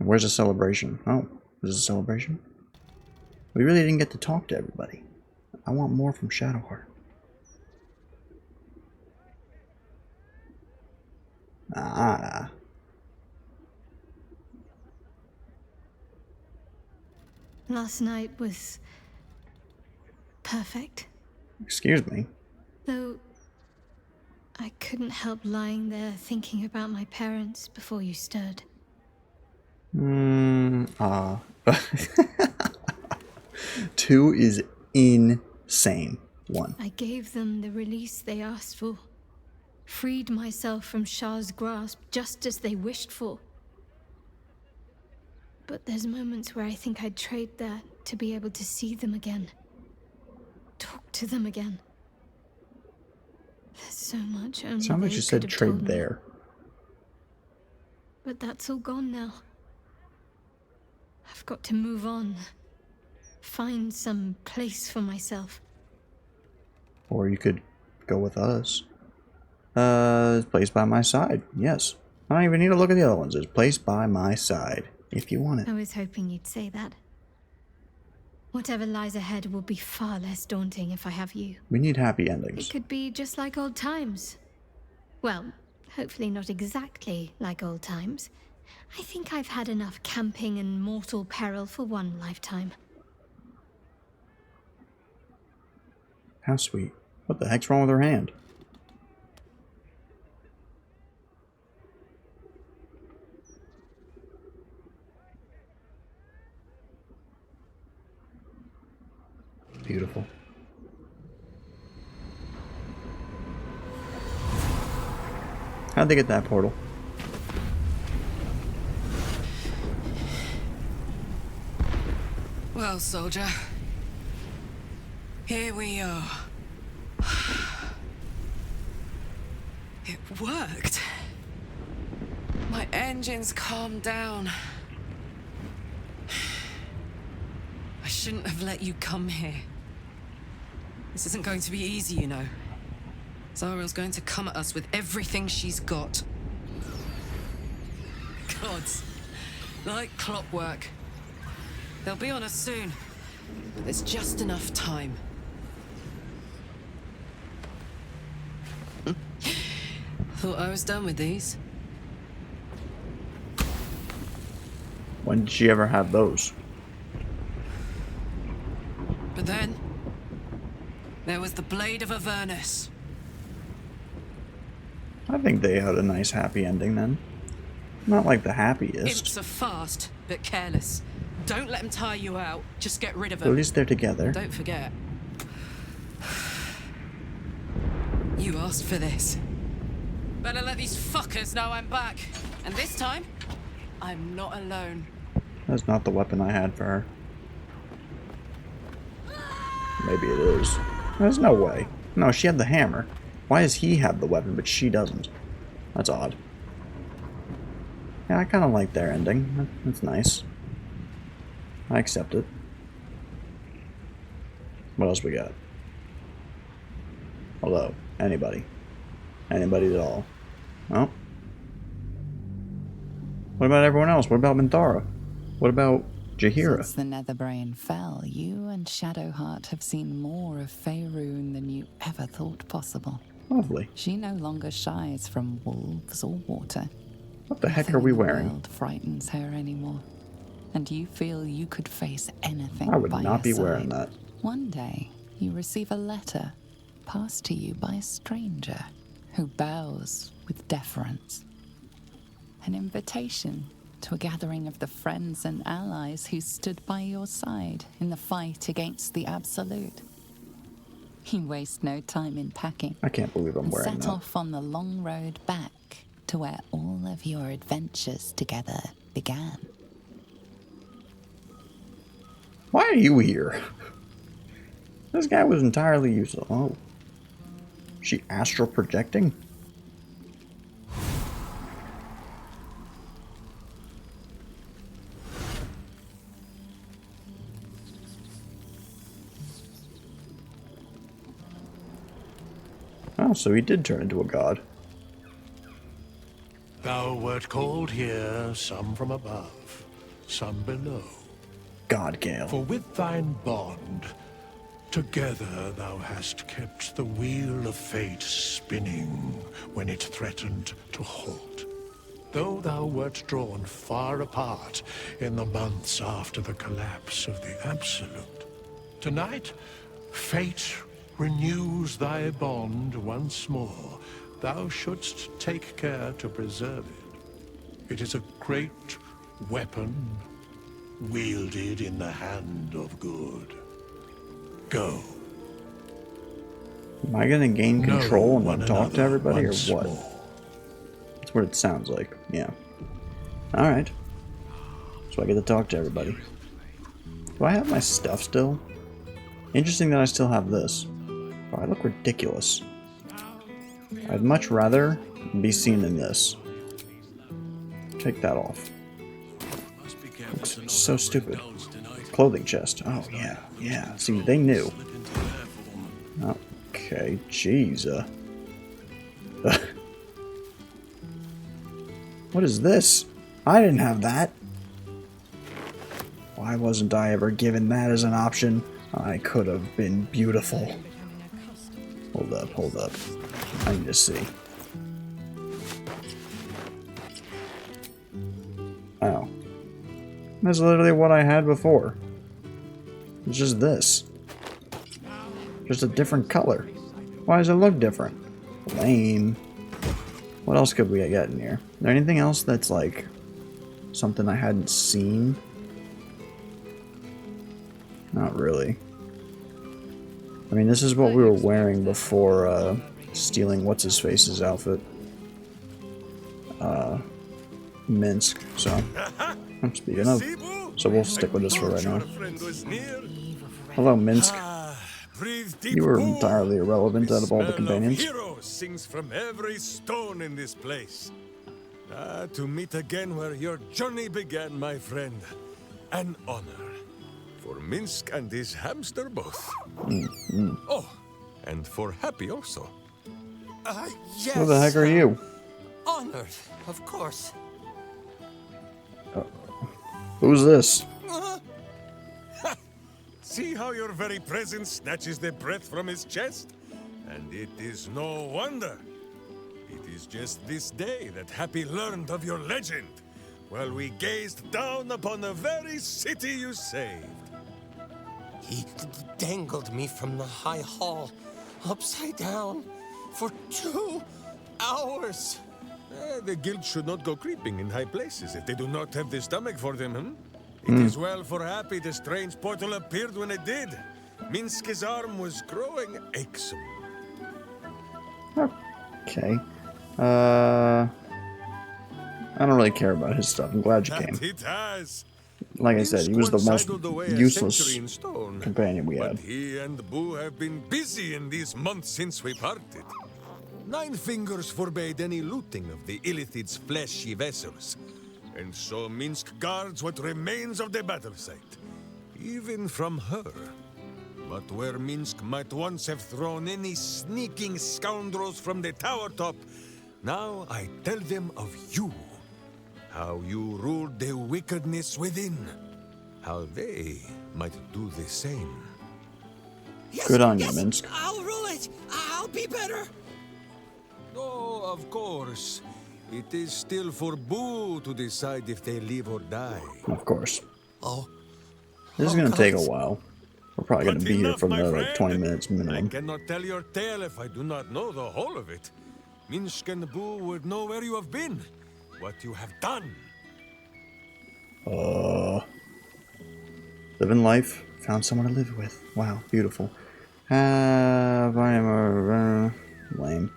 Where's the celebration? Oh, there's a celebration? We really didn't get to talk to everybody. I want more from Shadowheart. Ah. Last night was perfect. Excuse me. Though I couldn't help lying there thinking about my parents before you stirred. Two is insane. One. I gave them the release they asked for. Freed myself from Shah's grasp just as they wished for. But there's moments where I think I'd trade that to be able to see them again. Talk to them again. There's so much only Sounds like they you could said have trade told me. there. But that's all gone now. I've got to move on. Find some place for myself. Or you could go with us. Place by my side. Yes. I don't even need to look at the other ones. It's place by my side. If you want it. I was hoping you'd say that. Whatever lies ahead will be far less daunting if I have you. We need happy It endings. could be just like old times. Well, hopefully not exactly like old times. I think I've had enough camping and mortal peril for one lifetime. How sweet. What the heck's wrong with her hand? Beautiful. How'd they get that portal? Well, soldier, here we are. It worked. My engines calmed down. I shouldn't have let you come here. This isn't going to be easy, you know. Zariel's going to come at us with everything she's got. Gods, like clockwork. They'll be on us soon, but there's just enough time. Thought I was done with these. When did she ever have those? But then, there was the Blade of Avernus. I think they had a nice happy ending then. Not like the happiest. Imps are fast, but careless. Don't let them tire you out. Just get rid of But them. at least they're together. Don't forget. You asked for this. Better let these fuckers know I'm back. And this time, I'm not alone. That's not the weapon I had for her. Maybe it is. There's no way. No, she had the hammer. Why does he have the weapon, but she doesn't? That's odd. Yeah, I kind of like their ending. That's nice. I accept it. What else we got? Hello? Anybody? Anybody at all? Well. What about everyone else? What about Minthara? What about Jaheira? Since the Netherbrain fell, you and Shadowheart have seen more of Faerun than you ever thought possible. Lovely. She no longer shies from wolves or water. What the heck Nothing are we in the wearing? world frightens her anymore. And you feel you could face anything I would by not her be side. wearing that. One day, you receive a letter passed to you by a stranger who bows with deference. An invitation to a gathering of the friends and allies who stood by your side in the fight against the Absolute. You waste no time in packing I can't believe I'm and wearing set that. off on the long road back to where all of your adventures together began. Why are you here? This guy was entirely useless. Oh. She astral projecting? Oh, so he did turn into a god. Thou wert called here, some from above. some below. God, Gale. For with thine bond, together thou hast kept the wheel of fate spinning when it threatened to halt. Though thou wert drawn far apart in the months after the collapse of the Absolute, tonight, fate renews thy bond once more. Thou shouldst take care to preserve it. It is a great weapon wielded in the hand of good. Go. Am I gonna gain control Know and one talk to another everybody, or once what? more. That's what it sounds like. Yeah. Alright. So I get to talk to everybody. Do I have my stuff still? Interesting that I still have this. Oh, I look ridiculous. I'd much rather be seen in this. Take that off. Looks so stupid. Clothing chest. Oh, yeah. Yeah. See, they knew. Okay. Jeez. What is this? I didn't have that. Why wasn't I ever given that as an option? I could have been beautiful. Hold up, hold up. I need to see. Oh. That's literally what I had before. It's just this. Just a different color. Why does it look different? Lame. What else could we get in here? Is there anything else that's like something I hadn't seen? Not really. I mean, this is what we were wearing before stealing what's-his-face's outfit. Minsk, so. Speaking of, so we'll stick with this for right now. Hello, Minsk. You were entirely irrelevant out of all the companions. Heroes sings from every stone in this place. To meet again where your journey began, my friend. An honor. For Minsk and his hamster both. Oh, and for Happy also. Yes. Who the heck are you? Honored, of course. Who's this? See how your very presence snatches the breath from his chest? And it is no wonder. It is just this day that Happy learned of your legend, while we gazed down upon the very city you saved. He dangled me from the high hall, upside down, for 2 hours. The guild should not go creeping in high places if they do not have the stomach for them, It is well for Happy the strange portal appeared when it did. Minsk's arm was growing aches. Okay. I don't really care about his stuff. I'm glad you came. It has. Like I said, he was the most Sidled away a useless century in stone, companion we but had. he and Boo have been busy in these months since we parted. 9 Fingers forbade any looting of the Illithid's fleshy vessels, and so Minsk guards what remains of the battle site, even from her. But where Minsk might once have thrown any sneaking scoundrels from the tower top, now I tell them of you. How you ruled the wickedness within. How they might do the same. Yes, Good on you, yes, Minsk. I'll rule it. I'll be better. Oh, of course. It is still for Boo to decide if they live or die. Of course. Oh, This is Oh, gonna take a God. while. We're probably gonna But be here enough, for my another like friend. 20 minutes I minimum. cannot tell your tale if I do not know the whole of it. Minsk and Boo would know where you have been, what you have done. Living life, found someone to live with. Wow, beautiful. I am lame.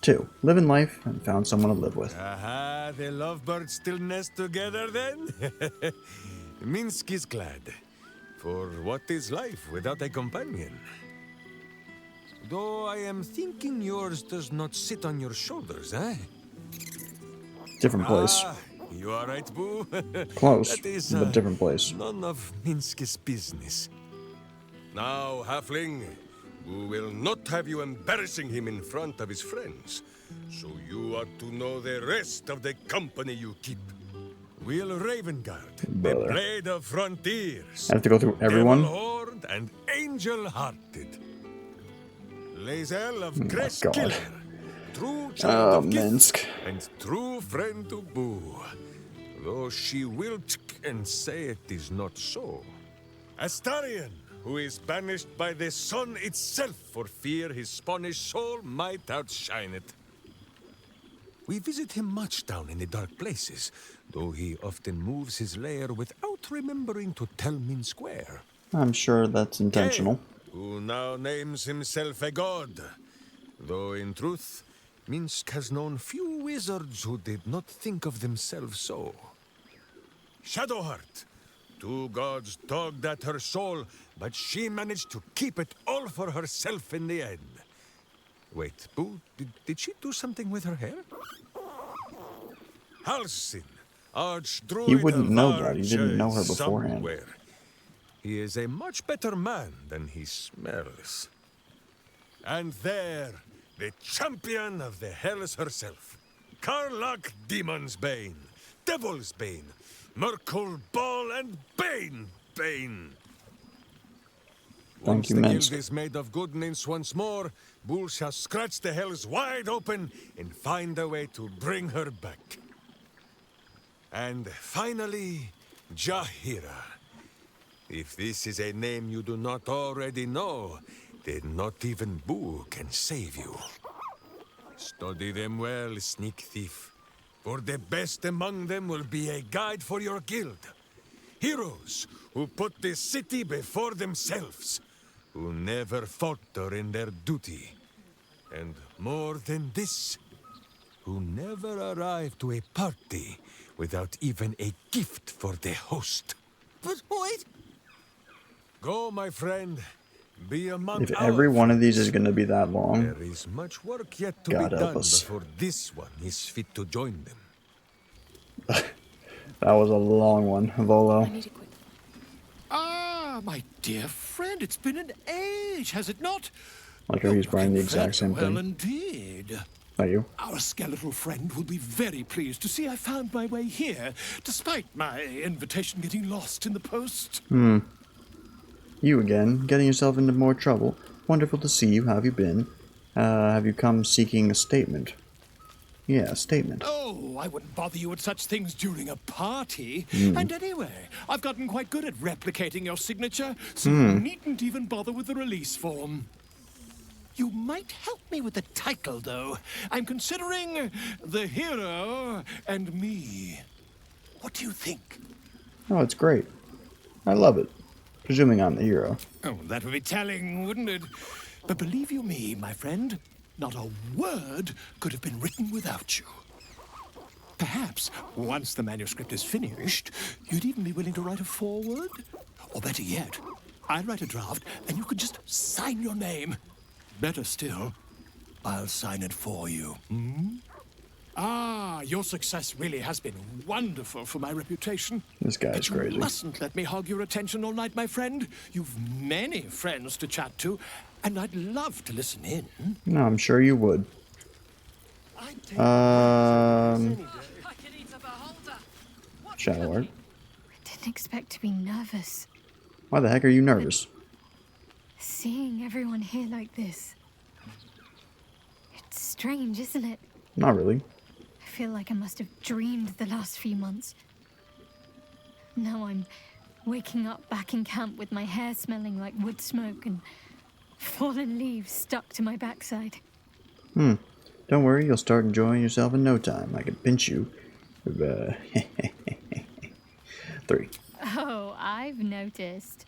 2. Living life and found someone to live with. Aha, the lovebirds still nest together then? Minsk is glad. For what is life without a companion? Though I am thinking yours does not sit on your shoulders, eh? Different place. You are right, Boo. Close, That is, but different place. none of Minsk's business. Now, Halfling, Boo will not have you embarrassing him in front of his friends. So you are to know the rest of the company you keep. Will Ravengard, the Brother. blade of frontiers. I have to go through everyone? Devil-horned and angel-hearted. lae'zel of Oh my Creskiller. God. True child of Minsk. Gith and true friend to Boo. Though she will and say it is not so. Astarion, who is banished by the sun itself for fear his Spanish soul might outshine it. We visit him much down in the dark places, though he often moves his lair without remembering to tell Minsk where. I'm sure that's intentional. Kay, who now names himself a god, though in truth, Minsk has known few wizards who did not think of themselves so. Shadowheart, two gods tugged at her soul, but she managed to keep it all for herself in the end. Wait, Boo, did she do something with her hair? Halsin, archdruid. He wouldn't of know that. He didn't know her Archers beforehand. somewhere. He is a much better man than he smells. And there, the champion of the Hells herself, Karlach Demon's Bane, Devil's Bane, Merkul Ball and Bane. Once you, the Minsk. guild is made of goodness once more, Bull shall scratch the hells wide open and find a way to bring her back. And finally, Jahira. If this is a name you do not already know, then not even Boo can save you. Study them well, sneak thief, for the best among them will be a guide for your guild. Heroes who put the city before themselves, who never falter in their duty. And more than this, who never arrive to a party without even a gift for the host. But wait! Go, my friend. Be among If our every one of these friends. is going to be that long, There is much work yet to God be help done us. before this one is fit to join them. that was a long one, Volo. Ah, my dear friend, it's been an age, has it not? Like how he's wearing the Looking exact same very well thing. indeed. Thank you. Our skeletal friend will be very pleased to see I found my way here, despite my invitation getting lost in the post. You again, getting yourself into more trouble. Wonderful to see you. How have you been? Have you come seeking a statement? Yeah, a statement. Oh, I wouldn't bother you with such things during a party. And anyway, I've gotten quite good at replicating your signature, so you needn't even bother with the release form. You might help me with the title, though. I'm considering The Hero and Me. What do you think? Oh, it's great. I love it. Presuming I'm the hero. Oh, that would be telling, wouldn't it? But believe you me, my friend, not a word could have been written without you. Perhaps, once the manuscript is finished, you'd even be willing to write a foreword? Or better yet, I'll write a draft and you could just sign your name. Better still, I'll sign it for you. Ah, your success really has been wonderful for my reputation. This guy's But you crazy. mustn't let me hog your attention all night, my friend. You've many friends to chat to, and I'd love to listen in. No, I'm sure you would. Shadow art. I didn't expect to be nervous. Why the heck are you nervous? Seeing everyone here like this. It's strange, isn't it? Not really. I feel like I must have dreamed the last few months. Now I'm waking up back in camp with my hair smelling like wood smoke and fallen leaves stuck to my backside. Don't worry, you'll start enjoying yourself in no time. I can pinch you. 3. Oh, I've noticed.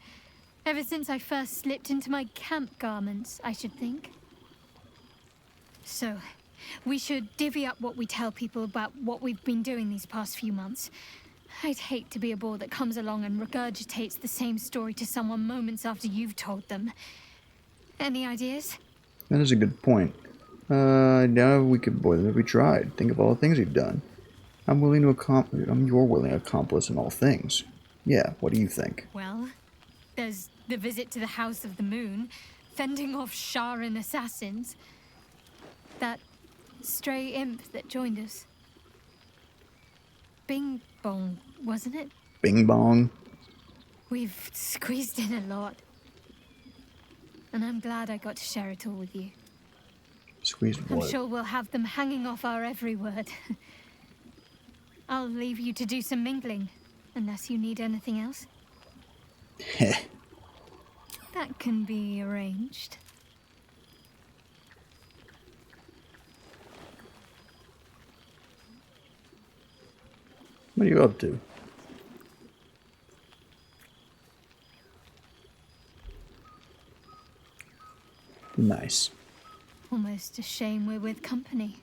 Ever since I first slipped into my camp garments, I should think. So, we should divvy up what we tell people about what we've been doing these past few months. I'd hate to be a bore that comes along and regurgitates the same story to someone moments after you've told them. Any ideas? That is a good point. No, we could, boy, we tried. Think of all the things you've done. I'm your willing accomplice in all things. Yeah, what do you think? Well, there's the visit to the House of the Moon, fending off Sharan assassins. That stray imp that joined us. Being bong, wasn't it? Bing bong. We've squeezed in a lot. And I'm glad I got to share it all with you. Squeeze I'm what? sure we'll have them hanging off our every word. I'll leave you to do some mingling, unless you need anything else. Heh. That can be arranged. What are you up to? Nice. Almost a shame we're with company.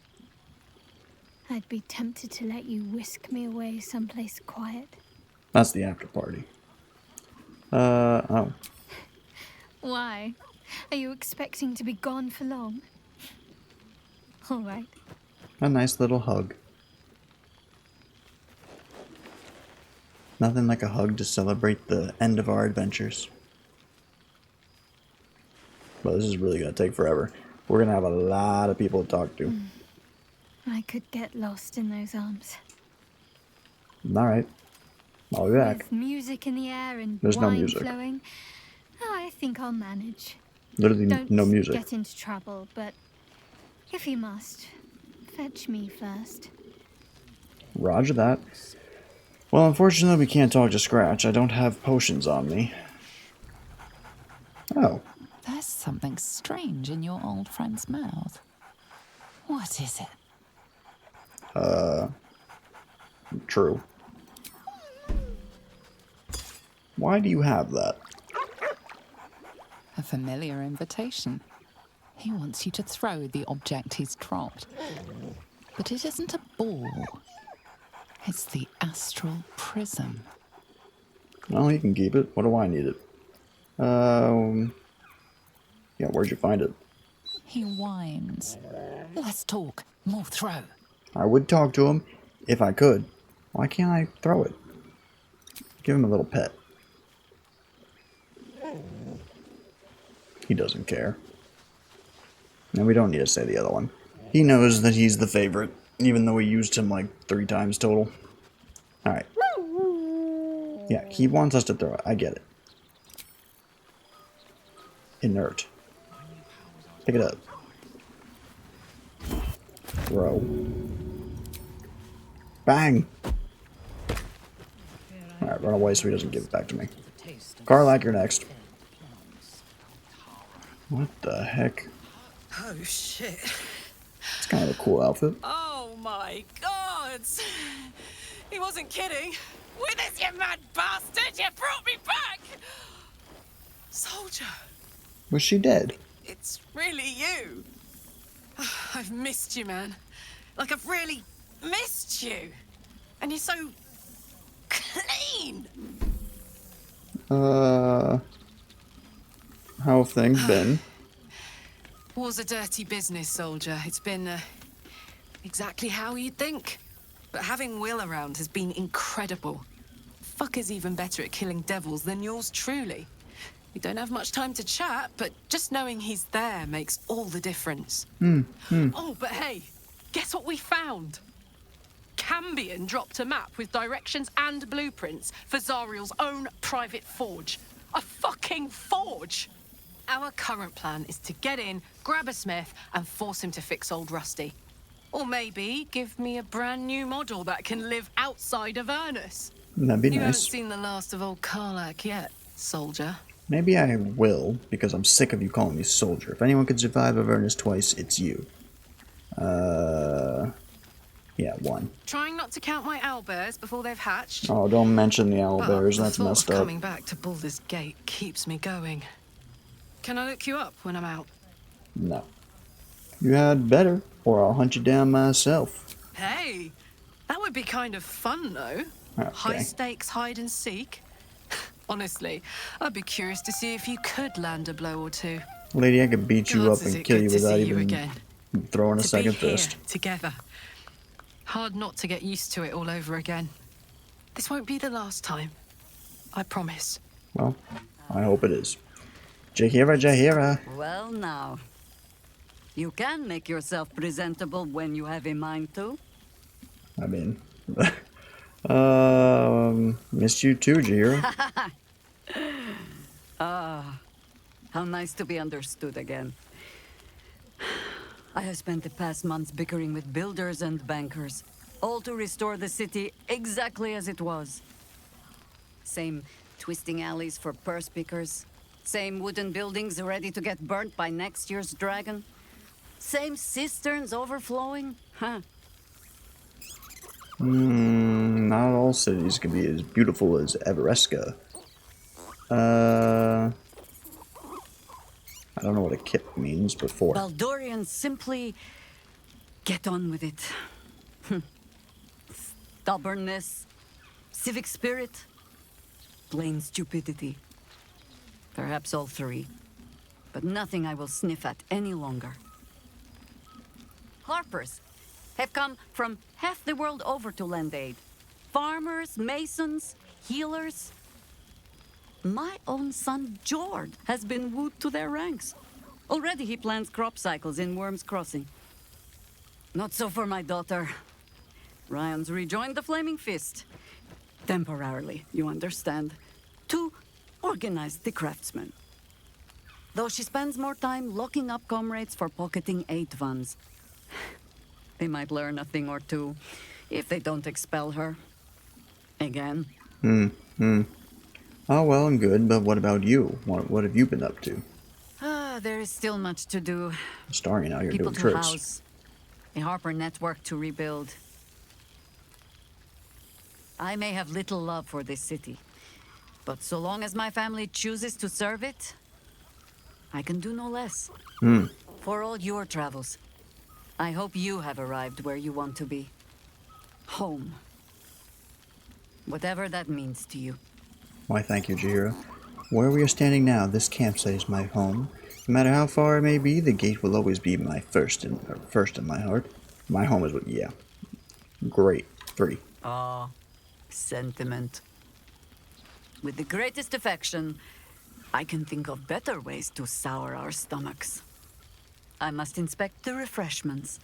I'd be tempted to let you whisk me away someplace quiet. That's the after party. Oh. Why? Are you expecting to be gone for long? All right. A nice little hug. Nothing like a hug to celebrate the end of our adventures. Well, this is really going to take forever. We're going to have a lot of people to talk to. I could get lost in those arms. Alright. I'll be back. With music in the air and There's no wine music. flowing, I think I'll manage. Literally Don't no music. get into trouble, but if you must, fetch me first. Roger that. Well, unfortunately, we can't talk to Scratch. I don't have potions on me. Oh. There's something strange in your old friend's mouth. What is it? True. Why do you have that? A familiar invitation. He wants you to throw the object he's dropped. But it isn't a ball. It's the astral prism. Well, you can keep it. What do I need it? Yeah, where'd you find it? He whines. Let's talk. More throw. I would talk to him if I could. Why can't I throw it? Give him a little pet. He doesn't care. And we don't need to say the other one. He knows that he's the favorite, even though we used him like 3 times total. Alright. Yeah, he wants us to throw it. I get it. Inert. Pick it up. Throw. Bang! Alright, run away so he doesn't give it back to me. Karlak, you're next. What the heck? Oh, shit. It's kind of a cool outfit. Oh, my God. He wasn't kidding. Withers, you mad bastard! You brought me back! Soldier, Was she dead? it's really you. I've missed you, man. Like, I've really missed you. And you're so clean. How have things been? War's a dirty business, soldier. It's been exactly how you'd think. But having Will around has been incredible. Fucker's even better at killing devils than yours truly. We don't have much time to chat, but just knowing he's there makes all the difference. Oh, but hey, guess what we found? Cambion dropped a map with directions and blueprints for Zariel's own private forge. A fucking forge! Our current plan is to get in, grab a smith, and force him to fix old Rusty. Or maybe give me a brand new model that can live outside of Ernest. That'd be You haven't nice. seen the last of old Karlak yet, soldier. Maybe I will, because I'm sick of you calling me soldier. If anyone could survive Avernus twice, it's you. Yeah, 1. Trying not to count my owlbears before they've hatched. Oh, don't mention the But owlbears. the That's thought messed of up. coming back to Baldur's Gate keeps me going. Can I look you up when I'm out? No. You had better, or I'll hunt you down myself. Hey, that would be kind of fun, though. Okay. High stakes hide and seek. Honestly, I'd be curious to see if you could land a blow or two. Lady, I could beat you Gods, up is and it kill good you to without see you even again. throwing a To second be here fist. together. Hard not to get used to it all over again. This won't be the last time. I promise. Well, I hope it is. Jahira, Jahira. Well, now. You can make yourself presentable when you have a mind to. I mean, Missed you too, Jiro. How nice to be understood again. I have spent the past months bickering with builders and bankers, all to restore the city exactly as it was. Same twisting alleys for purse pickers, same wooden buildings ready to get burnt by next year's dragon, same cisterns overflowing. Huh. Not all cities can be as beautiful as Everesca. I don't know what a kip means before. Baldurians simply get on with it. Stubbornness, civic spirit, plain stupidity. Perhaps all three, but nothing I will sniff at any longer. Harpers have come from half the world over to lend aid. Farmers, masons, healers. My own son, Jord, has been wooed to their ranks. Already he plans crop cycles in Worm's Crossing. Not so for my daughter. Ryan's rejoined the Flaming Fist. Temporarily, you understand. To organize the craftsmen. Though she spends more time locking up comrades for pocketing aid funds. They might learn a thing or two, if they don't expel her. Again. Oh, well and good, but what about you? What have you been up to? There is still much to do. Starring out here People doing to tricks. house. A Harper network to rebuild. I may have little love for this city, but so long as my family chooses to serve it, I can do no less. For all your travels, I hope you have arrived where you want to be. Home. Whatever that means to you. Why, thank you, Jiro. Where we are standing now, this campsite is my home. No matter how far it may be, the gate will always be my first in my heart. My home is what, yeah. Great. 3. Sentiment. With the greatest affection, I can think of better ways to sour our stomachs. I must inspect the refreshments.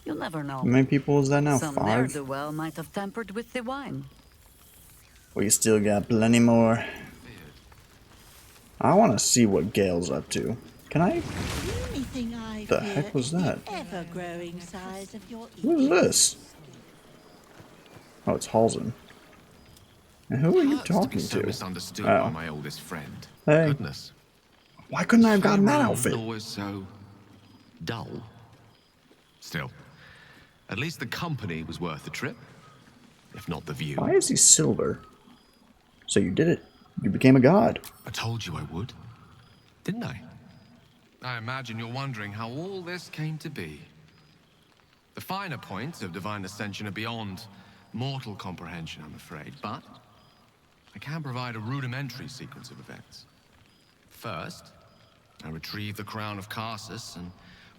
You'll never know. How many people is that now? Some 5? ne'er-do-well might have tampered with the wine. We still got plenty more. I want to see what Gale's up to. Can I? Anything I The fear heck was is that? the ever-growing size of your Who is this? Oh, it's Halsin. And who are you talking so to? misunderstood Oh. by my oldest friend. Hey. Goodness. Why couldn't I have gotten that Faerun outfit? always so dull. Still, at least the company was worth the trip, if not the view. Why is he silver? So you did it. You became a god. I told you I would, didn't I? I imagine you're wondering how all this came to be. The finer points of divine ascension are beyond mortal comprehension, I'm afraid, but I can provide a rudimentary sequence of events. First, I retrieved the crown of Karsus and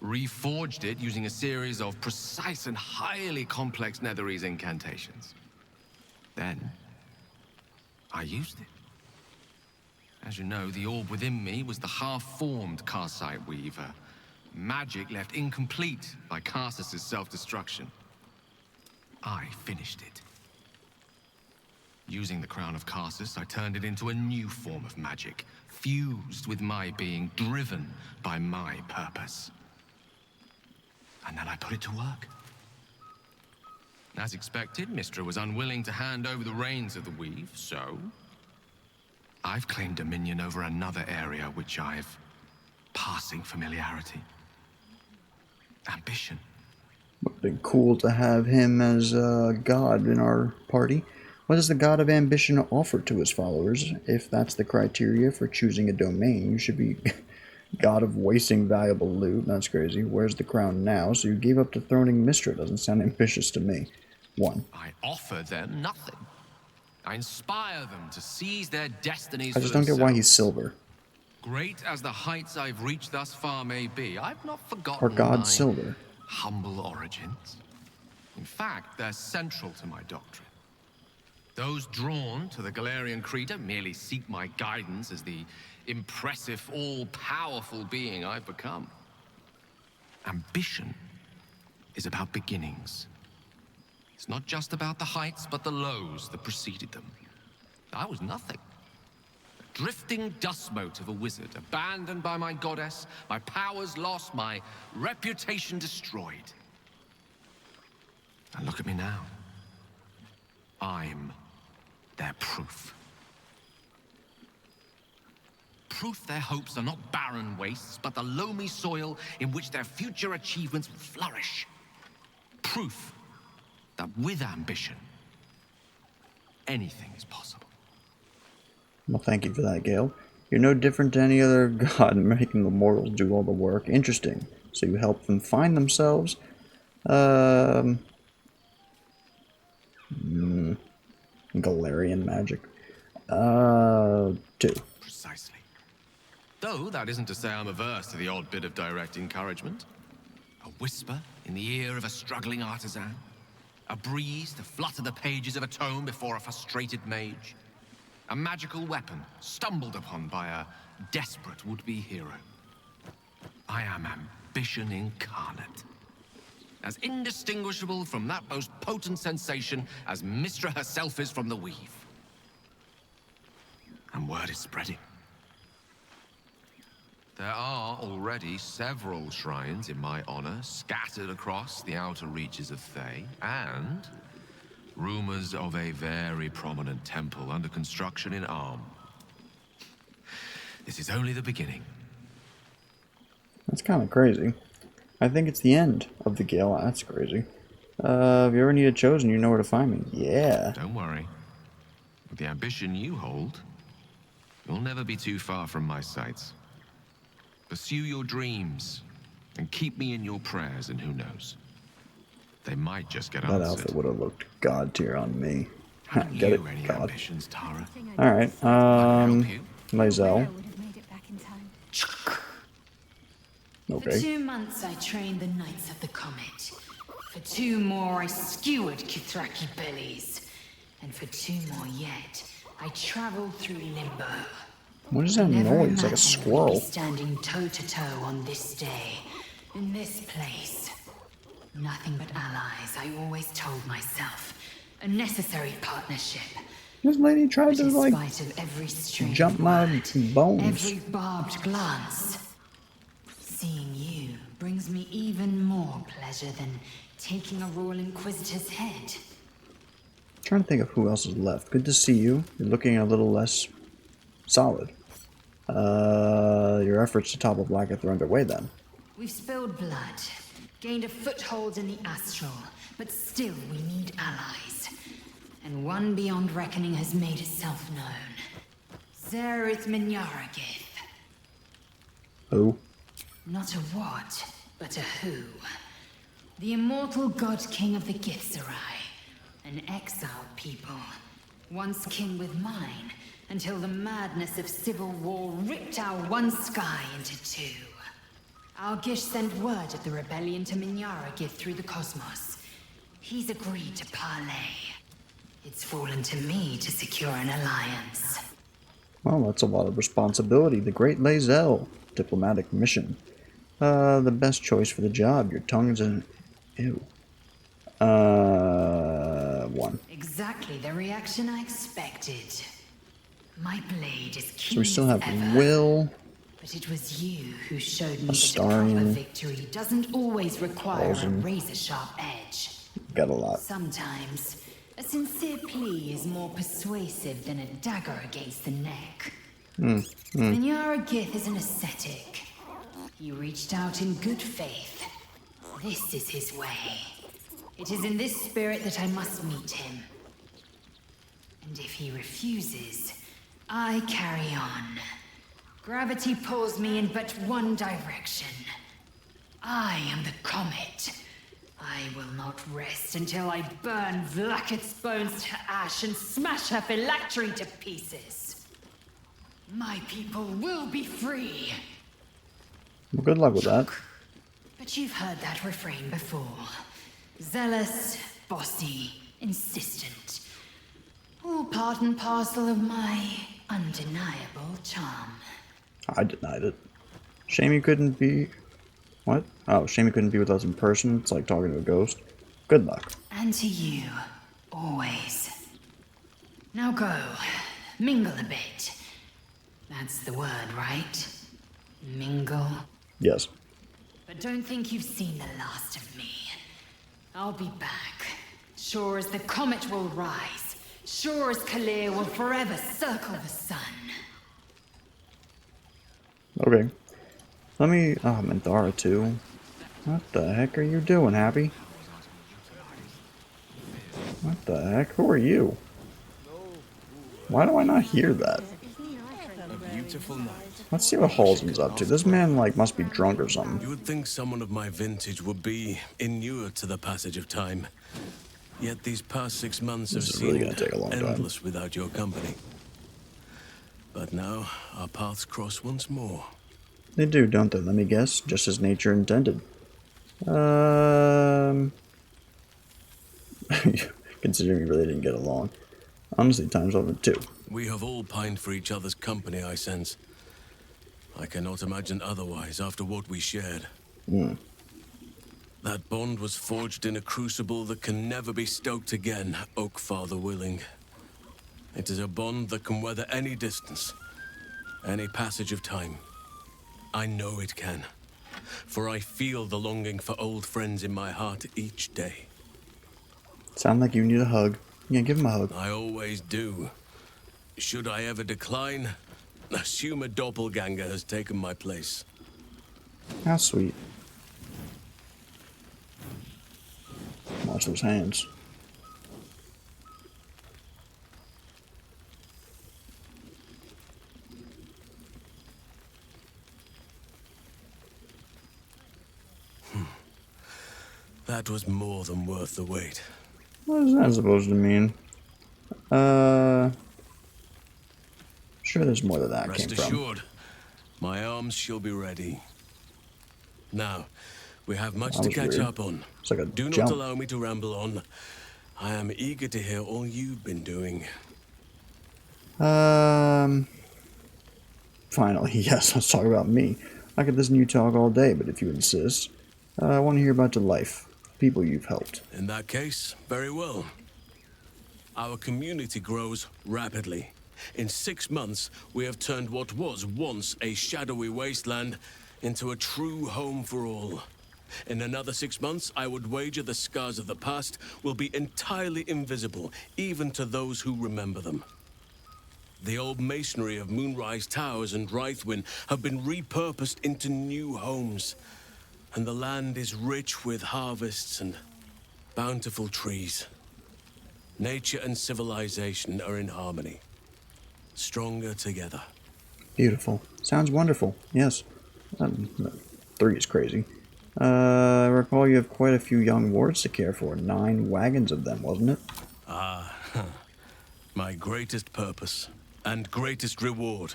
reforged it using a series of precise and highly complex Netherese incantations. Then, I used it. As you know, the orb within me was the half-formed Karsite Weaver. Magic left incomplete by Karsus' self-destruction. I finished it. Using the crown of Karsus, I turned it into a new form of magic, fused with my being, driven by my purpose. And then I put it to work. As expected, Mystra was unwilling to hand over the reins of the weave, so I've claimed dominion over another area which I've passing familiarity. Ambition. Would have been cool to have him as a god in our party. What does the god of ambition offer to his followers? If that's the criteria for choosing a domain, you should be god of wasting valuable loot. That's crazy. Where's the crown now? So you gave up to throning Mystra. Doesn't sound ambitious to me. 1. I offer them nothing. I inspire them to seize their destinies I for just don't get why he's themselves. silver. Great as the heights I've reached thus far may be, I've not forgotten Or god my silver. humble origins. In fact, they're central to my doctrine. Those drawn to the Galarian Creed merely seek my guidance as the impressive, all-powerful being I've become. Ambition is about beginnings. It's not just about the heights, but the lows that preceded them. I was nothing. A drifting dust mote of a wizard, abandoned by my goddess, my powers lost, my reputation destroyed. And look at me now. I'm their proof. Proof their hopes are not barren wastes, but the loamy soil in which their future achievements will flourish. Proof that with ambition, anything is possible. Well, thank you for that, Gale. You're no different to any other god, making the mortals do all the work. Interesting. So you help them find themselves? Galarian magic. 2. Precisely. Though that isn't to say I'm averse to the odd bit of direct encouragement. A whisper in the ear of a struggling artisan. A breeze to flutter the pages of a tome before a frustrated mage. A magical weapon stumbled upon by a desperate would-be hero. I am ambition incarnate. As indistinguishable from that most potent sensation as Mystra herself is from the weave. And word is spreading. There are already several shrines in my honor scattered across the outer reaches of Thay, and rumors of a very prominent temple under construction in Arm. This is only the beginning. That's kind of crazy. I think it's the end of the Gale. That's crazy. If you ever need a chosen, you know where to find me. Yeah. Don't worry. With the ambition you hold, you'll never be too far from my sights. Pursue your dreams, and keep me in your prayers, and who knows? They might just get answered. That outfit would have looked god tier on me. Have Get it, you any god. ambitions, Tara? Alright, lae'zel. For Okay. 2 months I trained the Knights of the Comet. For 2 more I skewered Kithraki bellies. And for 2 more yet, I traveled through limbo. What is that Never noise? Like a imagined we'd squirrel. be standing toe to toe on this day, in this place. Nothing but allies, I always told myself. A necessary partnership. This lady tried But to, in like, spite of every strange jump my word, bones. every barbed glance, seeing you brings me even more pleasure than taking a Royal Inquisitor's head. Trying to think of who else is left. Good to see you. You're looking a little less solid. Your efforts to topple Blacketh are underway then. We've spilled blood, gained a foothold in the astral, but still we need allies. And one beyond reckoning has made itself known. Zerith Minyaragith. Who? Not a what, but a who. The immortal god king of the Githzerai. An exiled people. Once kin with mine, until the madness of civil war ripped our one sky into 2. Algish sent word of the rebellion to Minyaragith through the cosmos. He's agreed to parley. It's fallen to me to secure an alliance. Well, that's a lot of responsibility. The Great lae'zel. Diplomatic mission. The best choice for the job. Your tongue's an... Ew. 1. Exactly the reaction I expected. My blade is keen So we still have as ever, Will. but it was you who showed me that a Astarion. proper victory doesn't always require a Baldur. razor-sharp edge. Got a lot. Sometimes, a sincere plea is more persuasive than a dagger against the neck. Minyaragith is an ascetic. He reached out in good faith. This is his way. It is in this spirit that I must meet him. And if he refuses, I carry on. Gravity pulls me in but one direction. I am the comet. I will not rest until I burn Vlaakith's bones to ash and smash her phylactery to pieces. My people will be free. Well, good luck with that. But you've heard that refrain before. Zealous, bossy, insistent. All part and parcel of my undeniable charm. I denied it. Shame you couldn't be... What? Oh, shame you couldn't be with us in person. It's like talking to a ghost. Good luck. And to you, always. Now go, mingle a bit. That's the word, right? Mingle. Yes. But don't think you've seen the last of me. I'll be back. Sure as the comet will rise. Sure as Kalir will forever circle the sun. Okay. Let me... Oh, Mandara too. What the heck are you doing, Happy? What the heck? Who are you? Why do I not hear that? Beautiful night. Let's see what Halson's up to. This man, like, must be drunk or something. You would think someone of my vintage would be inured to the passage of time. Yet these past 6 months have This is really seemed gonna take a long time. endless without your company. But now our paths cross once more. They do, don't they? Let me guess. Just as nature intended. Considering we really didn't get along. Honestly, time's over too. We have all pined for each other's company, I sense. I cannot imagine otherwise after what we shared. That bond was forged in a crucible that can never be stoked again, Oak Father willing. It is a bond that can weather any distance, any passage of time. I know it can, for I feel the longing for old friends in my heart each day. Sound like you need a hug. Yeah, give him a hug. I always do. Should I ever decline, assume a doppelganger has taken my place. How sweet. Watch those hands. That was more than worth the wait. What is that supposed to mean? Sure there's more that that Rest came from. assured, my arms shall be ready. Now, we have much That to was catch weird. up on. It's like a Do jump. not allow me to ramble on. I am eager to hear all you've been doing. Finally, yes, let's talk about me. I could listen to you talk all day, but if you insist, I want to hear about your life, people you've helped. In that case, very well. Our community grows rapidly. In 6 months, we have turned what was once a shadowy wasteland into a true home for all. In another 6 months, I would wager the scars of the past will be entirely invisible, even to those who remember them. The old masonry of Moonrise Towers and Rythwin have been repurposed into new homes, and the land is rich with harvests and bountiful trees. Nature and civilization are in harmony, stronger together. Beautiful. Sounds wonderful. Yes. 3 is crazy. I recall you have quite a few young wards to care for. 9 wagons of them, wasn't it? Ah, my greatest purpose and greatest reward.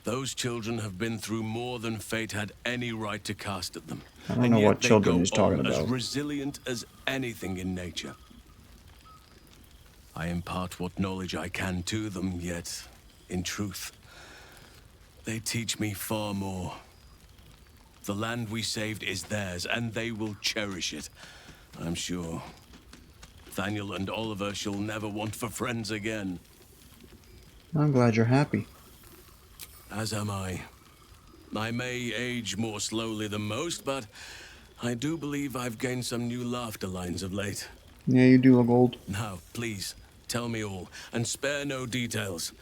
Those children have been through more than fate had any right to cast at them. I don't know what children he's talking As about. resilient as anything in nature. I impart what knowledge I can to them, yet, in truth, they teach me far more. The land we saved is theirs, and they will cherish it, I'm sure. Thaniel and Oliver shall never want for friends again. I'm glad you're happy. As am I. I may age more slowly than most, but I do believe I've gained some new laughter lines of late. Yeah, you do look old. Now, please, tell me all, and spare no details.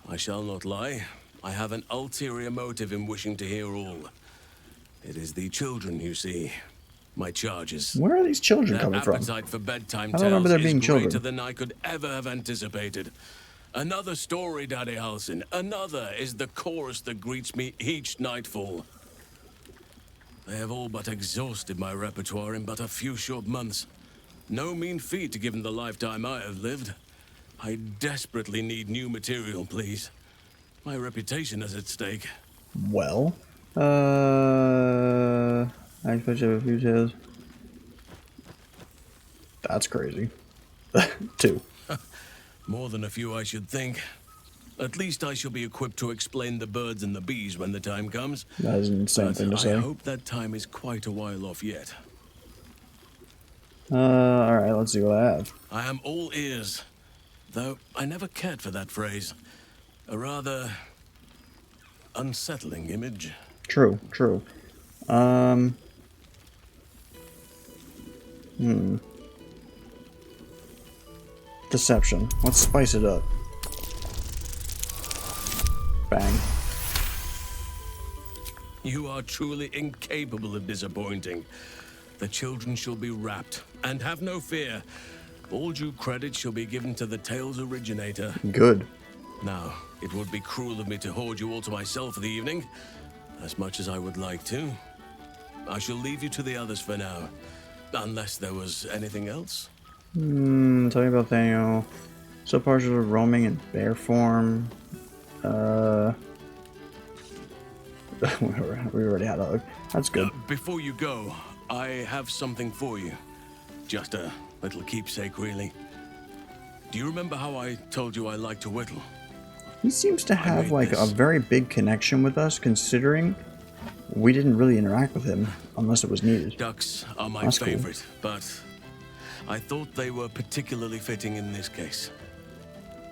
I shall not lie. I have an ulterior motive in wishing to hear all. It is the children, you see. My charges. Where are these children Their coming from? appetite for bedtime I don't remember tales there being is greater children. than I could ever have anticipated. Another story, Daddy Halsin. Another is the chorus that greets me each nightfall. They have all but exhausted my repertoire in but a few short months. No mean feat given the lifetime I have lived. I desperately need new material, please. My reputation is at stake. Well, I expect you have a few tales. That's crazy. 2. More than a few, I should think. At least I shall be equipped to explain the birds and the bees when the time comes. That is an insane But thing to say. I hope that time is quite a while off yet. Alright, let's see what I have. I am all ears, though I never cared for that phrase. A rather unsettling image. True, true. Deception. Let's spice it up. Bang. You are truly incapable of disappointing. The children shall be wrapped, and have no fear. All due credit shall be given to the tale's originator. Good. Now, it would be cruel of me to hoard you all to myself for the evening, as much as I would like to. I shall leave you to the others for now, unless there was anything else. Tell me about Daniel. So partial to roaming in bear form. We already had a. That's good. Before you go, I have something for you. Just a little keepsake, really. Do you remember how I told you I like to whittle? He seems to have like a very big connection with us, considering we didn't really interact with him unless it was needed. Ducks are my That's favorite, but I thought they were particularly fitting in this case.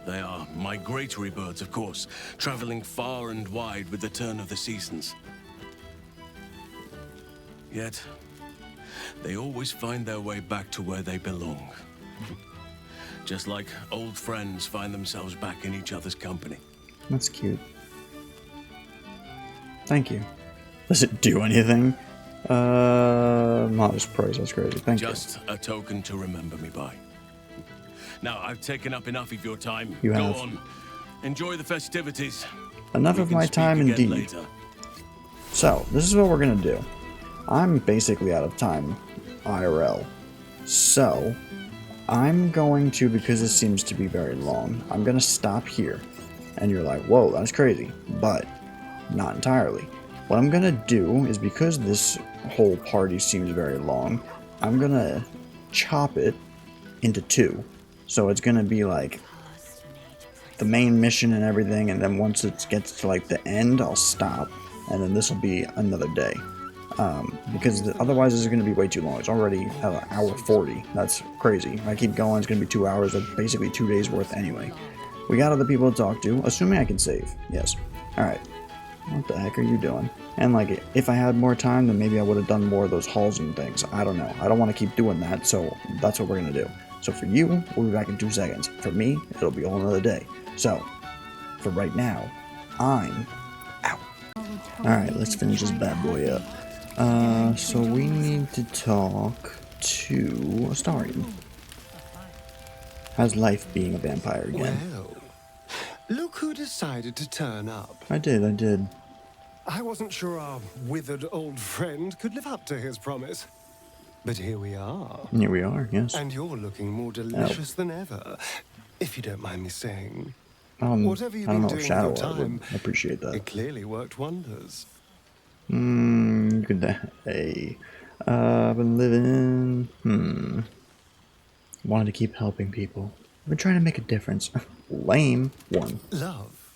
They are migratory birds, of course, traveling far and wide with the turn of the seasons. Yet, they always find their way back to where they belong. Just like old friends find themselves back in each other's company. That's cute. Thank you. Does it do anything? Modest price, that's crazy. Thank you. Just a token to remember me by. Now, I've taken up enough of your time. You Go have. on. Enjoy the festivities. Enough of my time, indeed. Later. So, this is what we're gonna do. I'm basically out of time, IRL. So, I'm going to, because this seems to be very long, I'm gonna stop here. And you're like, whoa, that's crazy. But, not entirely. What I'm gonna do is, because this whole party seems very long, I'm gonna chop it into two. So it's gonna be like the main mission and everything, and then once it gets to like the end, I'll stop, and then this will be another day. Because otherwise this is gonna be way too long. It's already an hour 40. That's crazy. If I keep going, it's gonna be 2 hours. That's basically 2 days worth anyway. We got other people to talk to, assuming I can save. Yes. Alright. What the heck are you doing? And like, if I had more time, then maybe I would have done more of those hauls and things. I don't know. I don't want to keep doing that, so that's what we're gonna do. So for you, we'll be back in 2 seconds. For me, it'll be a whole another day. So, for right now, I'm out. Alright, let's finish this bad boy up. So we need to talk to Astarion. How's life being a vampire again? Well, look who decided to turn up. I did. I wasn't sure our withered old friend could live up to his promise. But here we are. Here we are, yes. And you're looking more delicious than ever, if you don't mind me saying. Whatever you've I don't been know if doing Shadow with your would time, appreciate that. it clearly worked wonders. Good day. I've been living. Wanted to keep helping people. I've been trying to make a difference. Lame one. Love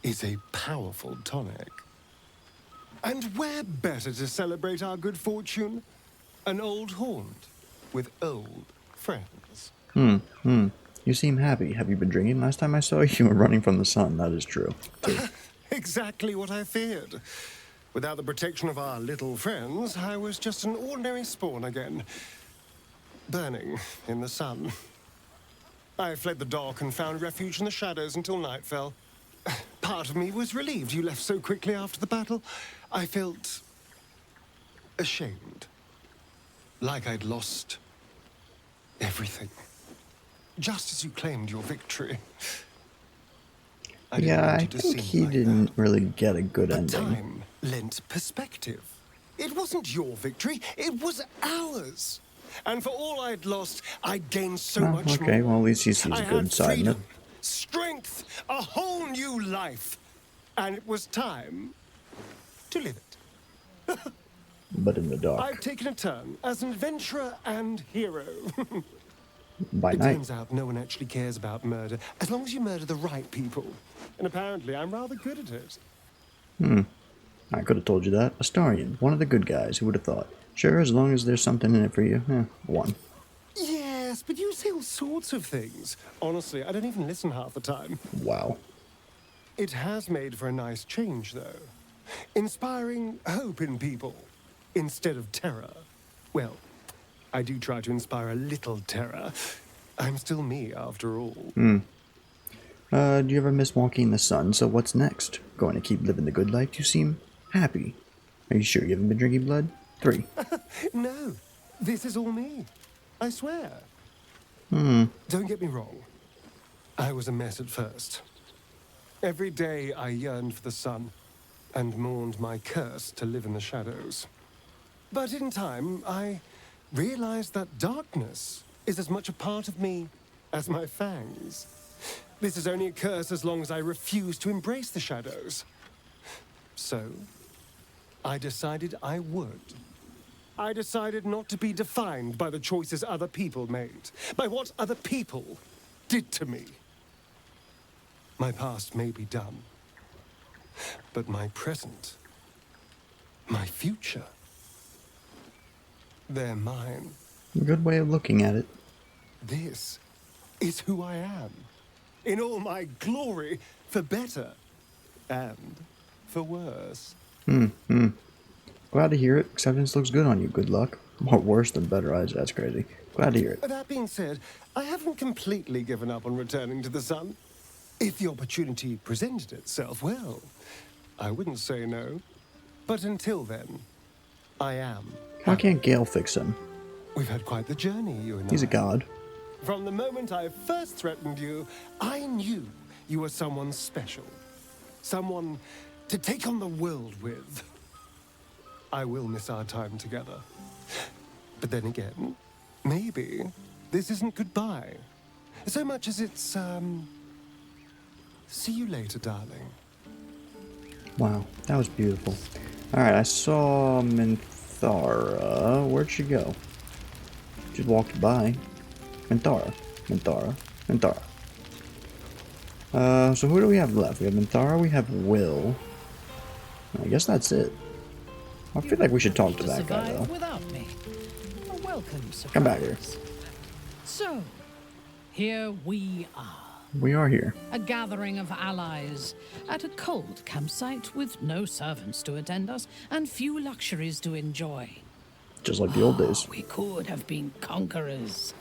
is a powerful tonic. And where better to celebrate our good fortune? An old haunt with old friends. You seem happy. Have you been drinking? Last time I saw you, you were running from the sun. That is true. Exactly what I feared. Without the protection of our little friends, I was just an ordinary spawn again. Burning in the sun. I fled the dock and found refuge in the shadows until night fell. Part of me was relieved you left so quickly after the battle. I felt ashamed. Like I'd lost everything. Just as you claimed your victory. I think he didn't really get a good ending. Time lent perspective. It wasn't your victory, it was ours. And for all I'd lost, I'd gained so much more. Okay, well at least he sees a good side in it. Strength, a whole new life. And it was time to live it. But in the dark. I've taken a turn as an adventurer and hero. By it night. turns out no one actually cares about murder, as long as you murder the right people. And apparently I'm rather good at it. I could have told you that. Astarion, one of the good guys. Who would have thought? Sure, as long as there's something in it for you. One. Yes, but you say all sorts of things. Honestly, I don't even listen half the time. Wow. It has made for a nice change, though. Inspiring hope in people instead of terror. Well, I do try to inspire a little terror. I'm still me, after all. Do you ever miss walking in the sun? So what's next? Going to keep living the good life? You seem happy. Are you sure you haven't been drinking blood? 3. No, this is all me. I swear. Don't get me wrong. I was a mess at first. Every day I yearned for the sun and mourned my curse to live in the shadows. But in time, I realized that darkness is as much a part of me as my fangs. This is only a curse as long as I refuse to embrace the shadows. So, I decided I would. I decided not to be defined by the choices other people made, by what other people did to me. My past may be done, but my present, my future, they're mine. Good way of looking at it. This is who I am, in all my glory, for better and for worse. Glad to hear it. Acceptance looks good on you. Good luck. More worse than better eyes. That's crazy. Glad to hear it. That being said, I haven't completely given up on returning to the sun. If the opportunity presented itself, well, I wouldn't say no. But until then, I am. Why can't Gale fix him? We've had quite the journey, you and I. He's a god. From the moment I first threatened you, I knew you were someone special. Someone to take on the world with. I will miss our time together. But then again, maybe this isn't goodbye. So much as it's, see you later, darling. Wow, that was beautiful. Alright, I saw Minthara. Where'd she go? She walked by. Minthara. So who do we have left? We have Minthara, we have Will. I guess that's it. I feel like we should talk to that guy, though. Without me. A welcome surprise. Come back here. So, here we are. We are here. A gathering of allies at a cold campsite with no servants to attend us and few luxuries to enjoy. Just like the old days. We could have been conquerors.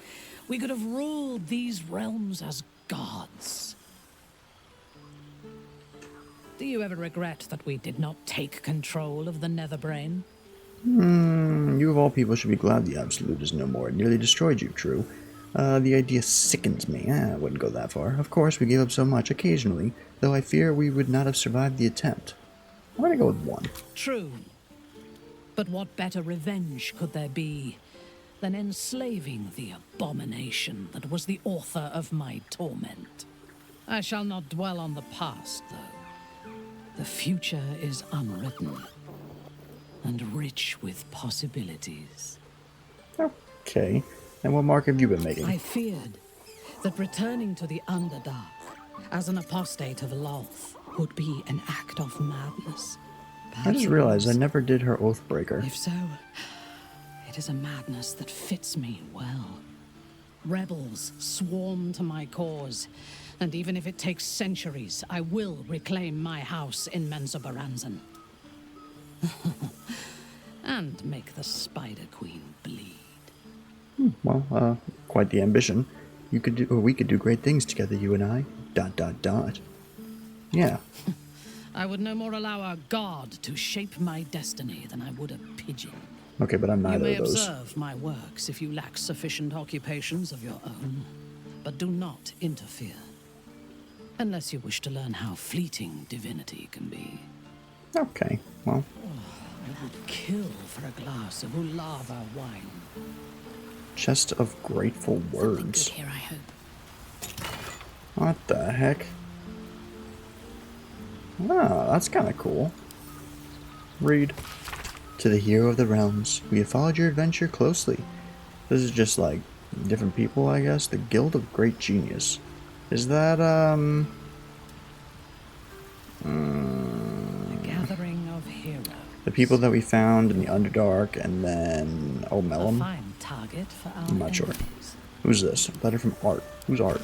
We could have ruled these realms as gods. Do you ever regret that we did not take control of the Netherbrain? You of all people should be glad the Absolute is no more. It nearly destroyed you, true. The idea sickens me. I wouldn't go that far. Of course, we gave up so much occasionally, though I fear we would not have survived the attempt. I'm gonna go with 1. True. But what better revenge could there be than enslaving the abomination that was the author of my torment? I shall not dwell on the past, though. The future is unwritten and rich with possibilities. Okay. And what mark have you been making? I feared that returning to the Underdark as an apostate of Lolth would be an act of madness. I just realized I never did her Oathbreaker. If so, it is a madness that fits me well. Rebels swarm to my cause, and even if it takes centuries, I will reclaim my house in Menzoberranzan. And make the Spider Queen bleed. Well, quite the ambition. You could do, or we could do great things together, you and I. ... Yeah. I would no more allow a god to shape my destiny than I would a pigeon. Okay, but I'm neither You of those. may observe my works if you lack sufficient occupations of your own, but do not interfere. Unless you wish to learn how fleeting divinity can be. Okay, well. I would kill for a glass of Ulava wine. Chest of Grateful Words. Here, I hope. What the heck? Oh, that's kind of cool. Read. To the hero of the realms, we have followed your adventure closely. This is just like different people, I guess. The Guild of Great Genius. Is that, A gathering of heroes. the people that we found in the Underdark and then... Oh, A Mellum? fine target for our I'm not sure. enemies. Who's this? A letter from Art. Who's Art?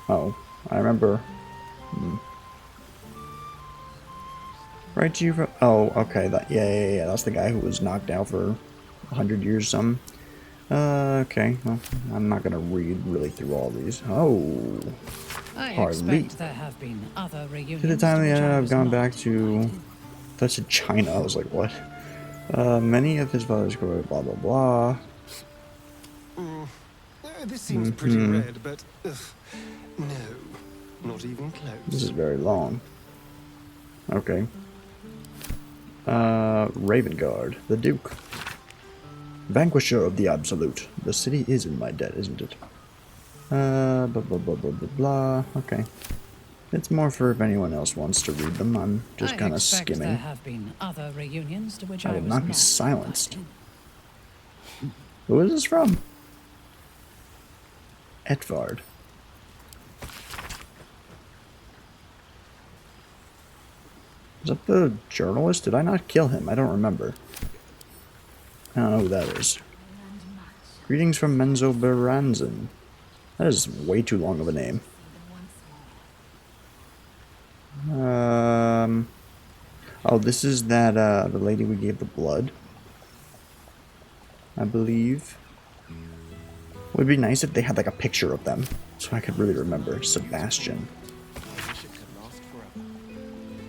Oh, I remember. Right to you from... Oh, okay. Yeah. That's the guy who was knocked out for 100 years or something. Okay. Well, I'm not gonna read really through all these. Oh. I Hardly. expect there have been other reunions. To the time to which I I've was gone not back to... That's in China. I was like, what? Many of his fathers go blah blah blah. This seems pretty red, but no, not even close. This is very long. Okay. Ravengard, the Duke. Vanquisher of the Absolute. The city is in my debt, isn't it? Blah blah blah blah blah blah. Okay. It's more for if anyone else wants to read them. I'm just kind of skimming. There have been other reunions to which I I will was not be silenced. Who is this from? Edvard. Is that the journalist? Did I not kill him? I don't remember. I don't know who that is. Greetings from Menzo Beranzan. That is way too long of a name. Oh, this is that, the lady we gave the blood. I believe. It would be nice if they had, like, a picture of them, so I could really remember. Sebastian.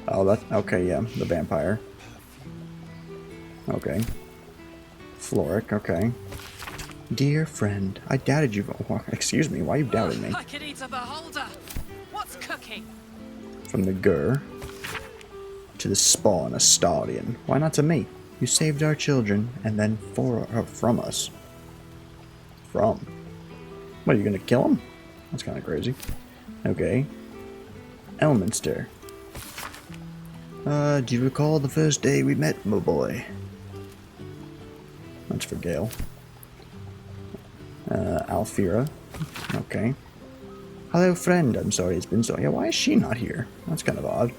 Oh, that, okay, yeah, the vampire. Okay. Floric, okay. Dear friend, I doubted you. Excuse me, why are you doubting me? I could eat a beholder. What's cooking? From the Gur to the spawn Astarian. Why not to me? You saved our children, and then from us. From? What, are you gonna kill him? That's kind of crazy. Okay. Elminster. Do you recall the first day we met, my boy? That's for Gale. Alfira. Okay. Hello, friend. I'm sorry it's been so... Yeah, why is she not here? That's kind of odd.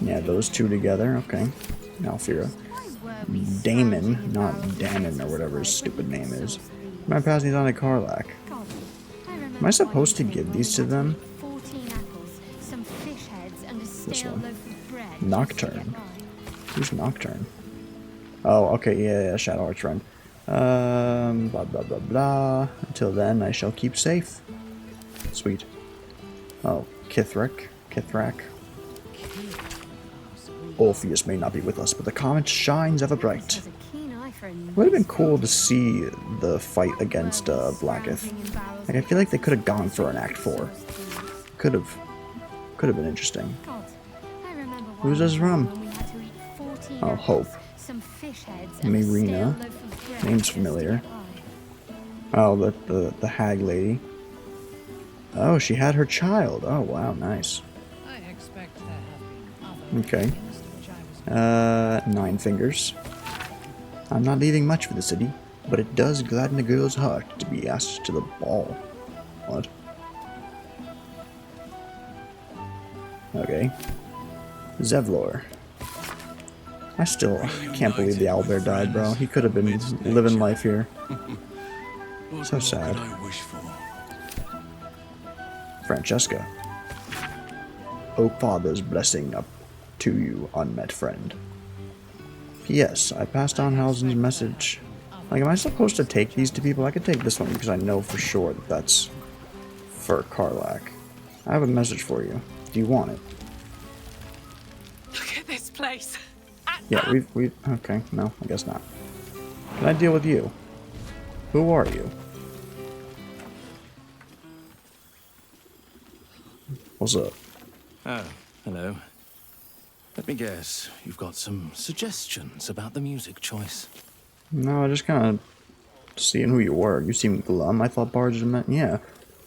Yeah, those two together. Okay. Alfira. Damon, not Danon or whatever his stupid name is. Am I passing these on to Karlach? Am I supposed to give these to them? This one. Nocturne. Who's Nocturne? Oh, okay, yeah, Shadow Arch friend. Blah blah blah blah. Until then, I shall keep safe. Sweet. Oh, Kithrak. Orpheus may not be with us, but the comet shines ever bright. Would have been cool to see the fight against Blacketh. Like, I feel like they could have gone for an Act 4. Could have been interesting. Who's this from? Oh, Hope. Marina. Name's familiar. Oh, the hag lady. Oh, she had her child. Oh, wow, nice. Okay. 9 fingers. I'm not leaving much for the city, but it does gladden a girl's heart to be asked to the ball. What? Okay. Zevlor. I still can't believe the owlbear died, bro. He could have been living life here. So sad. Francesca. O Father's blessing up to you, unmet friend. P.S. I passed on Halzin's message. Like, am I supposed to take these to people? I could take this one because I know for sure that that's for Karlach. I have a message for you. Do you want it? Look at this place. Yeah, we've... Okay, no, I guess not. Can I deal with you? Who are you? What's up? Oh, hello. Let me guess, you've got some suggestions about the music choice. No, I just kind of seeing who you were. You seem glum. I thought bards were meant... Yeah.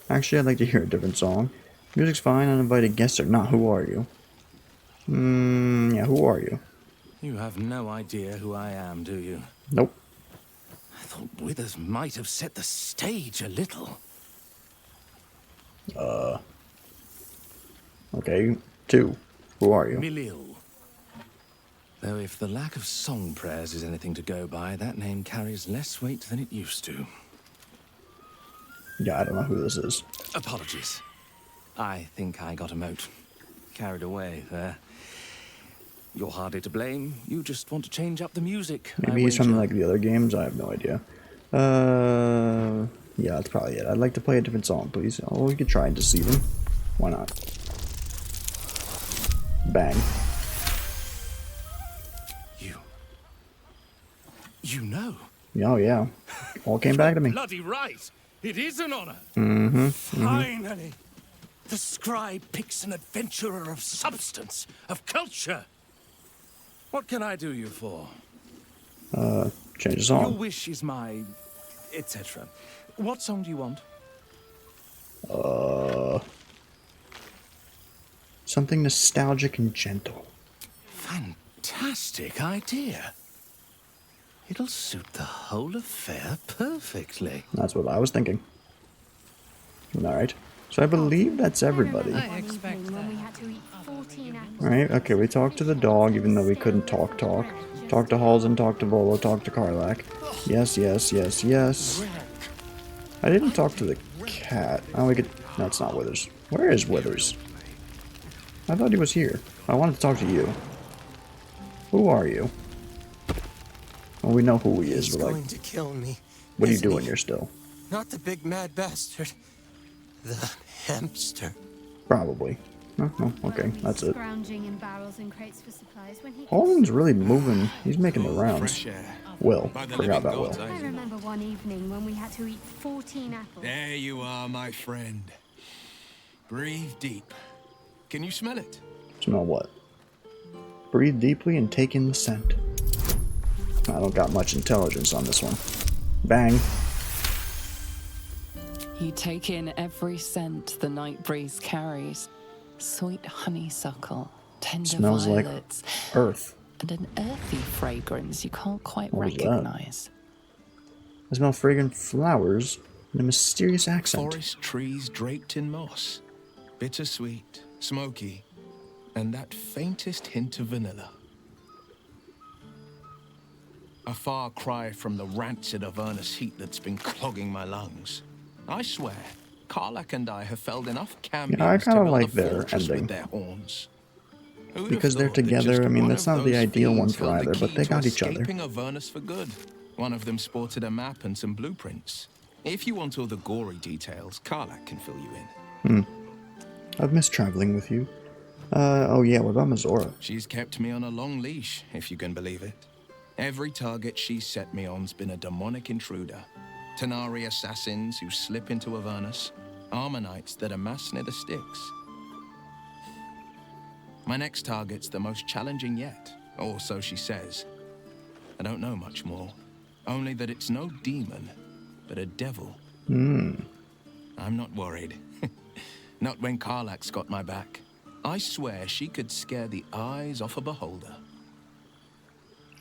Actually, I'd like to hear a different song. Music's fine, uninvited guests are not. Who are you? Yeah, who are you? You have no idea who I am, do you? Nope. I thought Withers might have set the stage a little. Okay, 2. Who are you? Milil. Though if the lack of song prayers is anything to go by, that name carries less weight than it used to. Yeah, I don't know who this is. Apologies. I think I got a mote. Carried away there. You're hardly to blame. You just want to change up the music. Maybe he's from like the other games. I have no idea. Yeah, that's probably it. I'd like to play a different song, please. Oh, we could try and deceive him. Why not? Bang. You know. Oh yeah. All came back to me. Bloody right. It is an honor. Finally, The scribe picks an adventurer of substance, of culture. What can I do you for? Change the Your song. wish is my... etc. What song do you want? Something nostalgic and gentle. Fantastic idea. It'll suit the whole affair perfectly. That's what I was thinking. Alright. So I believe that's everybody. I expect that. When we had to eat 14 apples. Right, okay, we talked to the dog, even though we couldn't talk. Talked to Halsey, talked to Volo, talked to Karlach. Yes, yes, yes, yes. I didn't talk to the cat. Oh, we could... That's not Withers. Where is Withers? I thought he was here. I wanted to talk to you. Who are you? Well, we know who he is, he's but like... going to kill me. What are you isn't doing he? here still? Not the big mad bastard. The hamster. Probably. Oh, okay, that's it. Scrounging in barrels and crates for supplies when he... Holden's really moving. He's making the rounds. Will. Forgot about Will. I remember one evening when we had to eat 14 apples. There you are, my friend. Breathe deep. Can you smell it? Smell what? Breathe deeply and take in the scent. I don't got much intelligence on this one. Bang. You take in every scent the night breeze carries. Sweet honeysuckle, tender Smells like violets, earth. and an earthy fragrance you can't quite What was that? recognize. I smell fragrant flowers and a mysterious accent. Forest trees draped in moss. Bittersweet, smoky, and that faintest hint of vanilla. A far cry from the rancid Avernus heat that's been clogging my lungs. I swear, Karlach and I have felled enough cambions Yeah, I to kind of build like a their fortress ending. with their horns. Who would Because have they're thought that together, just I mean, one that's of not the those ideal one fiends for held the either, but key they to got each other. escaping Avernus for good. One of them sported a map and some blueprints. If you want all the gory details, Karlach can fill you in. I've missed traveling with you. Oh yeah, what about Mizora? She's kept me on a long leash, if you can believe it. Every target she's set me on's been a demonic intruder. Tanari assassins who slip into Avernus. Armonites that amass near the Styx. My next target's the most challenging yet, or so she says. I don't know much more. Only that it's no demon, but a devil. I'm not worried. Not when Karlach's got my back. I swear she could scare the eyes off a beholder.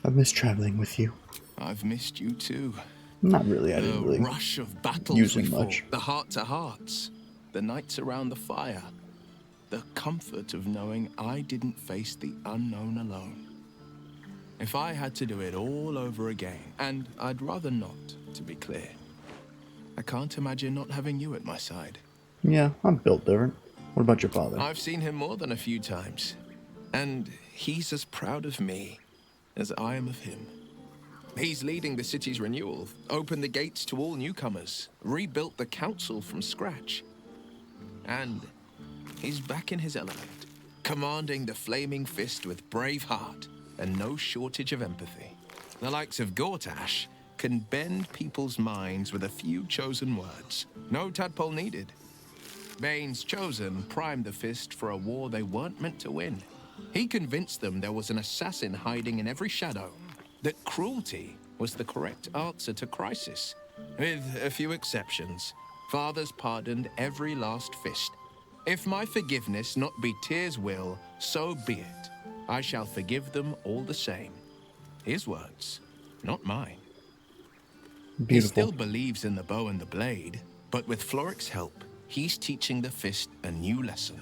I've missed traveling with you. I've missed you too. Not really, I The didn't really rush of battles use we him fought, much. the heart-to-hearts, the nights around the fire, the comfort of knowing I didn't face the unknown alone. If I had to do it all over again, and I'd rather not, to be clear, I can't imagine not having you at my side. Yeah, I'm built different. What about your father? I've seen him more than a few times, and he's as proud of me as I am of him. He's leading the city's renewal, opened the gates to all newcomers, rebuilt the council from scratch. And he's back in his element, commanding the Flaming Fist with brave heart and no shortage of empathy. The likes of Gortash can bend people's minds with a few chosen words. No tadpole needed. Bane's Chosen primed the Fist for a war they weren't meant to win. He convinced them there was an assassin hiding in every shadow, that cruelty was the correct answer to crisis. With a few exceptions, fathers pardoned every last fist. If my forgiveness not be Tyr's will, so be it. I shall forgive them all the same. His words, not mine. Beautiful. He still believes in the bow and the blade, but with Floric's help, he's teaching the fist a new lesson.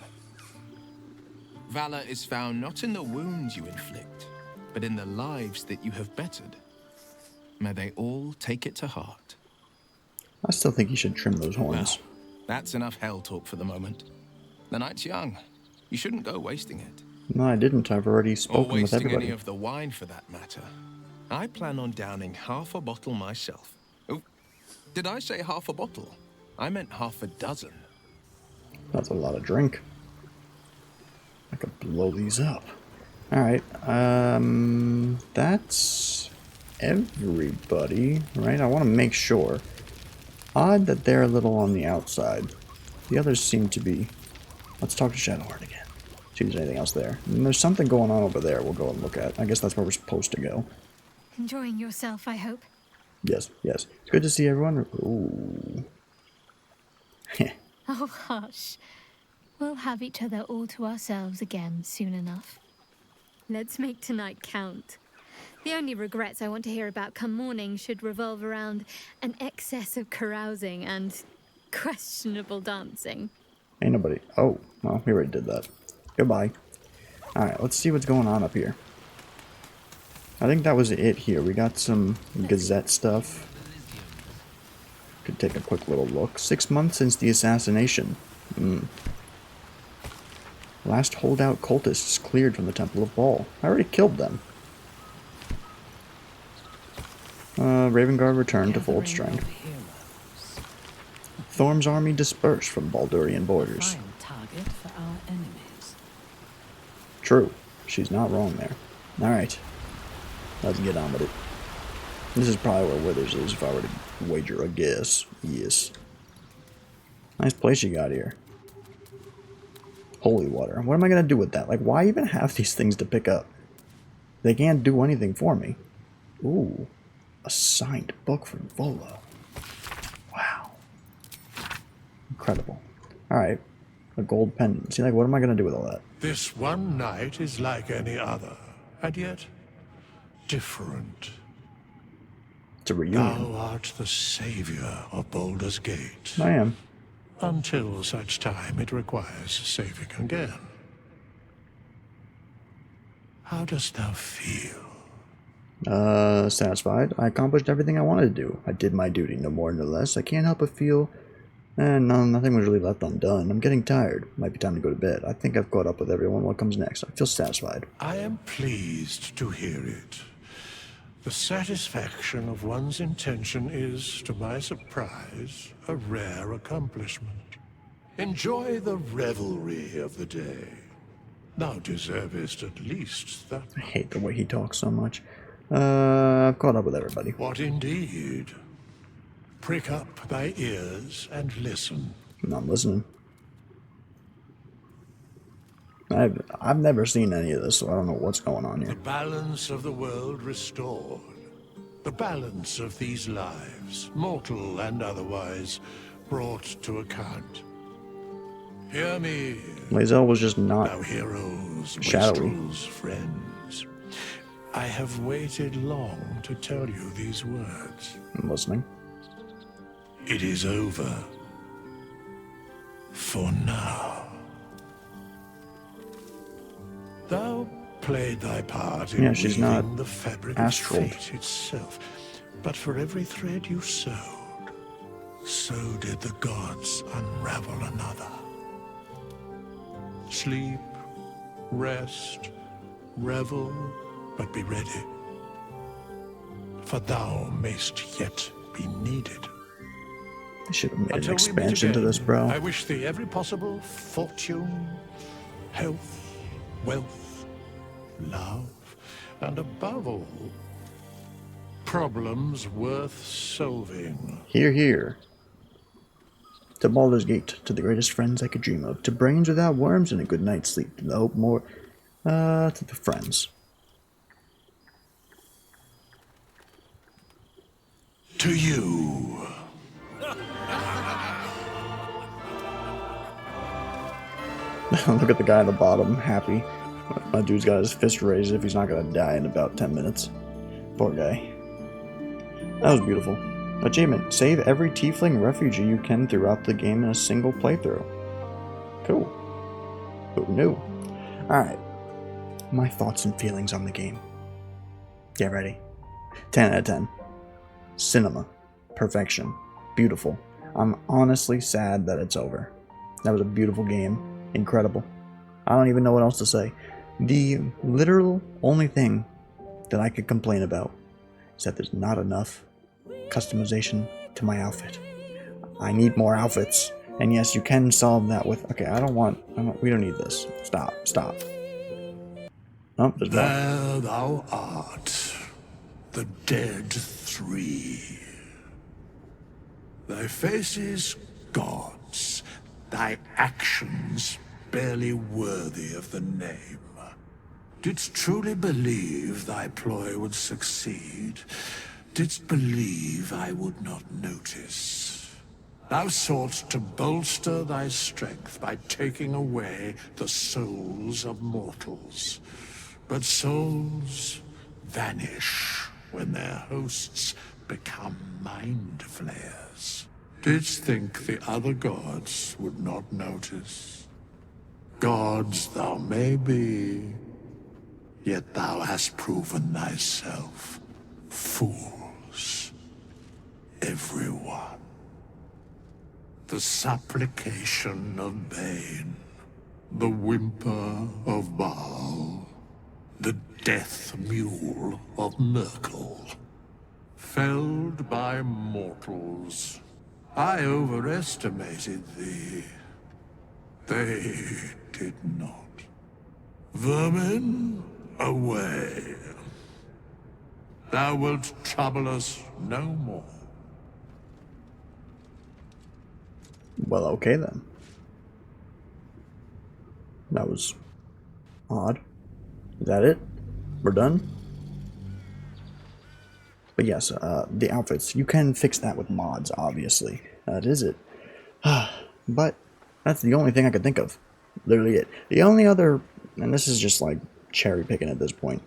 Valor is found not in the wounds you inflict, but in the lives that you have bettered. May they all take it to heart. I still think you should trim those horns. Well, that's enough hell talk for the moment. The night's young. You shouldn't go wasting it. No, I didn't. I've already spoken with wasting everybody. any of the wine, for that matter. I plan on downing half a bottle myself. Oh, did I say half a bottle? I meant half a dozen. That's a lot of drink. I could blow these up. Alright, that's everybody, right? I want to make sure. Odd that they're a little on the outside. The others seem to be... Let's talk to Shadowheart again. See if there's anything else there. And there's something going on over there we'll go and look at. I guess that's where we're supposed to go. Enjoying yourself, I hope. Yes, yes. It's good to see everyone. Ooh. Oh, hush. We'll have each other all to ourselves again soon enough. Let's make tonight count. The only regrets I want to hear about come morning should revolve around an excess of carousing and questionable dancing. Ain't nobody. Oh, well, we already did that. Goodbye. Alright, let's see what's going on up here. I think that was it here. We got some Gazette stuff. Could take a quick little look. 6 months since the assassination. Last holdout cultists cleared from the Temple of Baal. I already killed them. Ravenguard returned to full strength. Thorm's army dispersed from Baldurian borders. Target for our enemies. True. She's not wrong there. Alright. Let's get on with it. This is probably where Withers is, if I were to wager a guess. Yes. Nice place you got here. Holy water. What am I going to do with that? Like, why even have these things to pick up? They can't do anything for me. Ooh. A signed book from Volo. Wow. Incredible. Alright. A gold pendant. See, like, what am I going to do with all that? This one night is like any other, and yet different. It's a reunion. Thou art the savior of Baldur's Gate. I am. Until such time it requires saving again. How dost thou feel? Satisfied. I accomplished everything I wanted to do. I did my duty, no more, no less. I can't help but feel... nothing was really left undone. I'm getting tired. Might be time to go to bed. I think I've caught up with everyone. What comes next? I feel satisfied. I am pleased to hear it. The satisfaction of one's intention is, to my surprise, a rare accomplishment. Enjoy the revelry of the day. Thou deservest at least that. I hate the way he talks so much. I've caught up with everybody. What indeed? Prick up thy ears and listen. I'm listening. I've never seen any of this, so I don't know what's going on here. The balance of the world restored. The balance of these lives, mortal and otherwise, brought to account. Hear me, lae'zel was just not thou heroes, shadowy. wastrels, friends. I have waited long to tell you these words. I'm listening. It is over. For now. Thou played thy part in she's weaving not the fabric astral. of fate itself. But for every thread you sewed, so did the gods unravel another. Sleep, rest, revel, but be ready. For thou mayst yet be needed. I should have made Until an we meet expansion to again, this, bro. I wish thee every possible fortune, health, wealth, love, and above all, problems worth solving. Hear, hear. To Baldur's Gate, to the greatest friends I could dream of, to brains without worms and a good night's sleep, to the hope more, to the friends. To you. Look at the guy at the bottom, happy. My dude's got his fist raised if he's not gonna die in about 10 minutes. Poor guy. That was beautiful. Achievement. Save every tiefling refugee you can throughout the game in a single playthrough. Cool. Who knew? Alright. My thoughts and feelings on the game. Get ready. 10 out of 10. Cinema. Perfection. Beautiful. I'm honestly sad that it's over. That was a beautiful game. Incredible. I don't even know what else to say. The literal only thing that I could complain about is that there's not enough customization to my outfit. I need more outfits. And yes, you can solve that with... Okay, we don't need this. Stop. Oh, there's more. There thou art, the dead three. Thy faces gods, thy actions barely worthy of the name. Didst truly believe thy ploy would succeed? Didst believe I would not notice? Thou soughtst to bolster thy strength by taking away the souls of mortals. But souls vanish when their hosts become mind flayers. Didst think the other gods would not notice? Gods thou may be, yet thou hast proven thyself fools, everyone. The supplication of Bane, the whimper of Baal, the death mule of Merkel. Felled by mortals, I overestimated thee. They did not. Vermin, away. Thou wilt trouble us no more. Well, okay then. That was odd. Is that it? We're done? But yes, the outfits. You can fix that with mods, obviously. That is it. But that's the only thing I could think of. Literally it. The only other, and this is just like cherry picking at this point,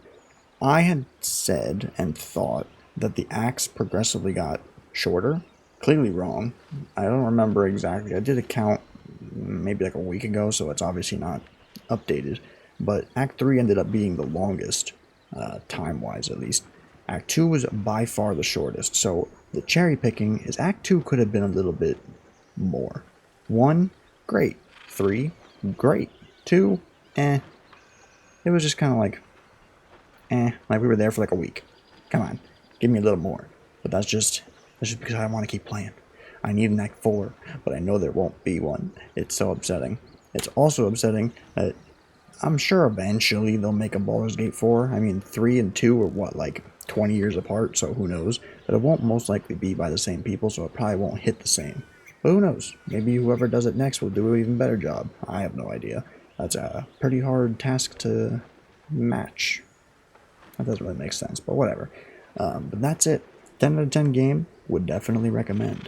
I had said and thought that the axe progressively got shorter. Clearly wrong. I don't remember exactly. I did a count maybe like a week ago, so it's obviously not updated. But Act 3 ended up being the longest, time-wise at least. Act 2 was by far the shortest, so the cherry picking is Act 2 could have been a little bit more. 1, great. 3, great. 2, eh. It was just kind of like we were there for like a week. Come on, give me a little more. But that's just because I want to keep playing. I need an Act 4, but I know there won't be one. It's so upsetting. It's also upsetting that I'm sure eventually they'll make a Baldur's Gate 4. I mean, 3 and 2 are what, like 20 years apart, so who knows. But it won't most likely be by the same people, so it probably won't hit the same. But who knows? Maybe whoever does it next will do an even better job. I have no idea. That's a pretty hard task to match. That doesn't really make sense, but whatever. But that's it. 10 out of 10 game, would definitely recommend.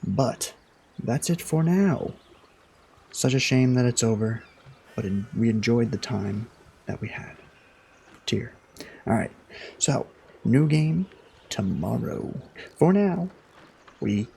But that's it for now. Such a shame that it's over, but we enjoyed the time that we had. Tear. Alright, so, new game tomorrow. For now, we